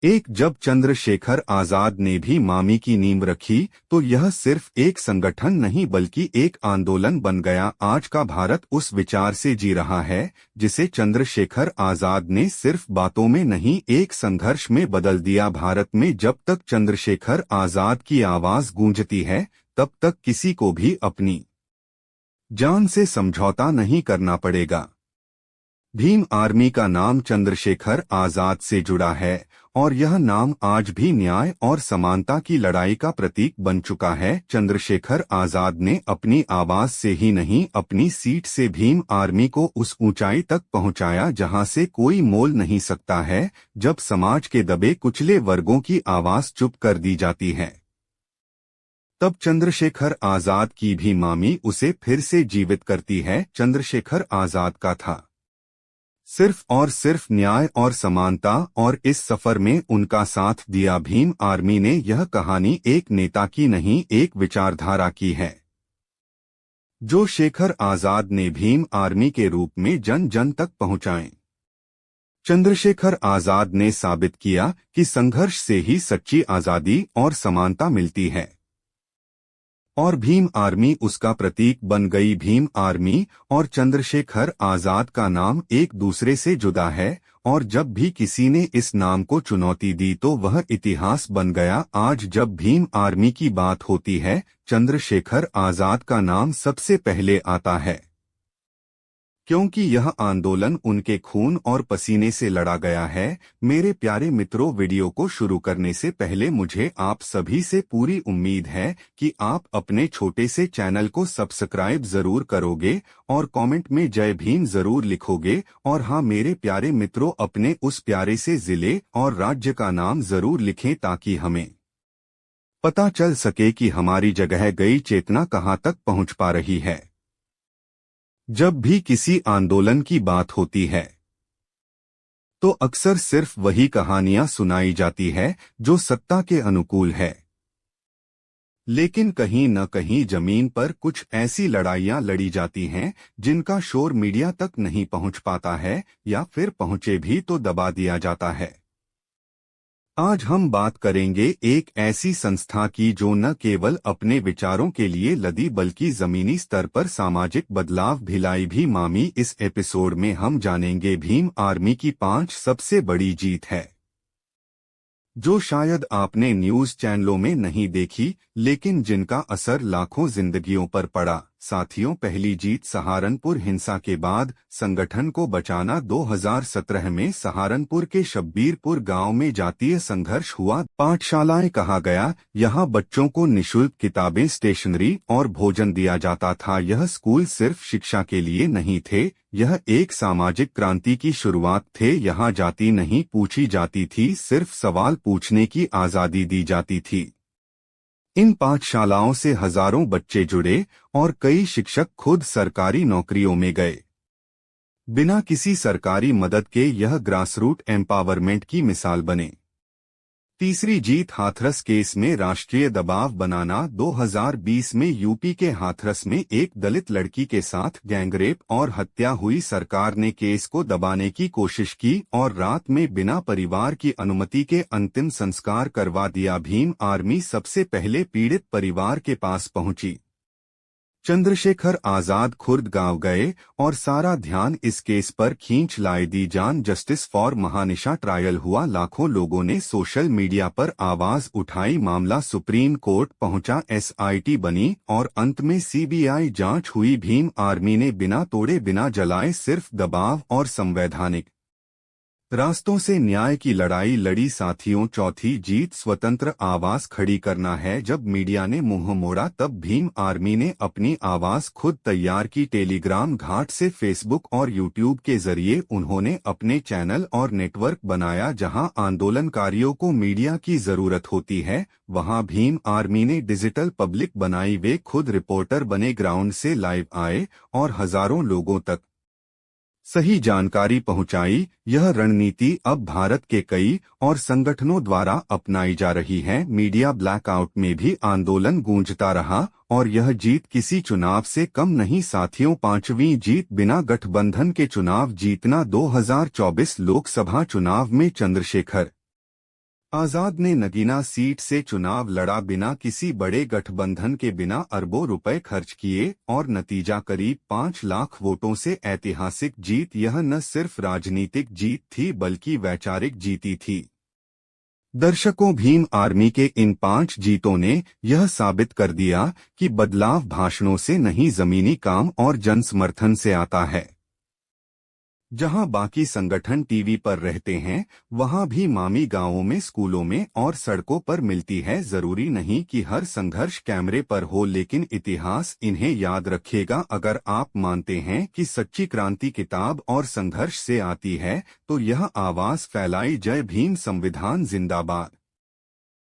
जब चंद्रशेखर आजाद ने भी मामी की नींव रखी तो यह सिर्फ एक संगठन नहीं बल्कि एक आंदोलन बन गया। आज का भारत उस विचार से जी रहा है जिसे चंद्रशेखर आजाद ने सिर्फ बातों में नहीं एक संघर्ष में बदल दिया। भारत में जब तक चंद्रशेखर आजाद की आवाज गूंजती है तब तक किसी को भी अपनी जान से समझौता नहीं करना पड़ेगा। भीम आर्मी का नाम चंद्रशेखर आजाद से जुड़ा है और यह नाम आज भी न्याय और समानता की लड़ाई का प्रतीक बन चुका है। चंद्रशेखर आजाद ने अपनी आवाज से ही नहीं अपनी सीट से भीम आर्मी को उस ऊंचाई तक पहुंचाया जहां से कोई मोल नहीं सकता है। जब समाज के दबे कुचले वर्गों की आवाज चुप कर दी जाती है तब चंद्रशेखर आजाद की भी मामी उसे फिर से जीवित करती है। चंद्रशेखर आजाद का था सिर्फ और सिर्फ न्याय और समानता और इस सफर में उनका साथ दिया भीम आर्मी ने। यह कहानी एक नेता की नहीं एक विचारधारा की है जो शेखर आजाद ने भीम आर्मी के रूप में जन जन तक पहुंचाए। चंद्रशेखर आजाद ने साबित किया कि संघर्ष से ही सच्ची आजादी और समानता मिलती है और भीम आर्मी उसका प्रतीक बन गई। भीम आर्मी और चंद्रशेखर आजाद का नाम एक दूसरे से जुदा है और जब भी किसी ने इस नाम को चुनौती दी तो वह इतिहास बन गया। आज जब भीम आर्मी की बात होती है चंद्रशेखर आजाद का नाम सबसे पहले आता है क्योंकि यह आंदोलन उनके खून और पसीने से लड़ा गया है। मेरे प्यारे मित्रों, वीडियो को शुरू करने से पहले मुझे आप सभी से पूरी उम्मीद है कि आप अपने छोटे से चैनल को सब्सक्राइब जरूर करोगे और कमेंट में जय भीम जरूर लिखोगे। और हाँ मेरे प्यारे मित्रों, अपने उस प्यारे से जिले और राज्य का नाम जरूर लिखें ताकि हमें पता चल सके कि हमारी जगह गई चेतना कहाँ तक पहुँच पा रही है। जब भी किसी आंदोलन की बात होती है तो अक्सर सिर्फ वही कहानियां सुनाई जाती है जो सत्ता के अनुकूल है, लेकिन कहीं न कहीं जमीन पर कुछ ऐसी लड़ाइयां लड़ी जाती हैं जिनका शोर मीडिया तक नहीं पहुंच पाता है या फिर पहुंचे भी तो दबा दिया जाता है। आज हम बात करेंगे एक ऐसी संस्था की जो न केवल अपने विचारों के लिए लदी बल्कि जमीनी स्तर पर सामाजिक बदलाव भी लाई। भी मामी इस एपिसोड में हम जानेंगे भीम आर्मी की 5 सबसे बड़ी जीत है जो शायद आपने न्यूज चैनलों में नहीं देखी लेकिन जिनका असर लाखों जिंदगियों पर पड़ा। साथियों, पहली जीत सहारनपुर हिंसा के बाद संगठन को बचाना। 2017 में सहारनपुर के शब्बीरपुर गांव में जातीय संघर्ष हुआ। पाठशालाएं कहा गया, यहां बच्चों को निशुल्क किताबें, स्टेशनरी और भोजन दिया जाता था। यह स्कूल सिर्फ शिक्षा के लिए नहीं थे, यह एक सामाजिक क्रांति की शुरुआत थे। यहाँ जाति नहीं पूछी जाती थी, सिर्फ सवाल पूछने की आजादी दी जाती थी। इन पाठशालाओं से हजारों बच्चे जुड़े और कई शिक्षक खुद सरकारी नौकरियों में गए। बिना किसी सरकारी मदद के यह ग्रासरूट एम्पावरमेंट की मिसाल बने। तीसरी जीत हाथरस केस में राष्ट्रीय दबाव बनाना। 2020 में यूपी के हाथरस में एक दलित लड़की के साथ गैंगरेप और हत्या हुई। सरकार ने केस को दबाने की कोशिश की और रात में बिना परिवार की अनुमति के अंतिम संस्कार करवा दिया। भीम आर्मी सबसे पहले पीड़ित परिवार के पास पहुंची। चंद्रशेखर आजाद खुर्द गांव गए और सारा ध्यान इस केस पर खींच लाए। दी जान जस्टिस फॉर महानिशा ट्रायल हुआ। लाखों लोगों ने सोशल मीडिया पर आवाज उठाई। मामला सुप्रीम कोर्ट पहुंचा, एसआईटी बनी और अंत में सीबीआई जांच हुई। भीम आर्मी ने बिना तोड़े बिना जलाए सिर्फ दबाव और संवैधानिक रास्तों से न्याय की लड़ाई लड़ी। साथियों, चौथी जीत स्वतंत्र आवाज खड़ी करना है। जब मीडिया ने मुंह मोड़ा तब भीम आर्मी ने अपनी आवाज खुद तैयार की। टेलीग्राम घाट से फेसबुक और यूट्यूब के जरिए उन्होंने अपने चैनल और नेटवर्क बनाया। जहां आंदोलनकारियों को मीडिया की जरूरत होती है वहां भीम आर्मी ने डिजिटल पब्लिक बनाई। वे खुद रिपोर्टर बने, ग्राउंड से लाइव आए और हजारों लोगों तक सही जानकारी पहुंचाई। यह रणनीति अब भारत के कई और संगठनों द्वारा अपनाई जा रही है। मीडिया ब्लैकआउट में भी आंदोलन गूंजता रहा और यह जीत किसी चुनाव से कम नहीं। साथियों, 5वीं जीत बिना गठबंधन के चुनाव जीतना। 2024 लोकसभा चुनाव में चंद्रशेखर आजाद ने नगीना सीट से चुनाव लड़ा, बिना किसी बड़े गठबंधन के, बिना अरबों रुपए खर्च किए, और नतीजा करीब 5 लाख वोटों से ऐतिहासिक जीत। यह न सिर्फ राजनीतिक जीत थी बल्कि वैचारिक जीती थी। दर्शकों, भीम आर्मी के इन 5 जीतों ने यह साबित कर दिया कि बदलाव भाषणों से नहीं, जमीनी काम और जनसमर्थन से आता है। जहां बाकी संगठन टीवी पर रहते हैं, वहां भी मामी गांवों में, स्कूलों में और सड़कों पर मिलती है। जरूरी नहीं कि हर संघर्ष कैमरे पर हो, लेकिन इतिहास इन्हें याद रखेगा। अगर आप मानते हैं कि सच्ची क्रांति किताब और संघर्ष से आती है, तो यह आवाज फैलाई। जय भीम, संविधान जिंदाबाद।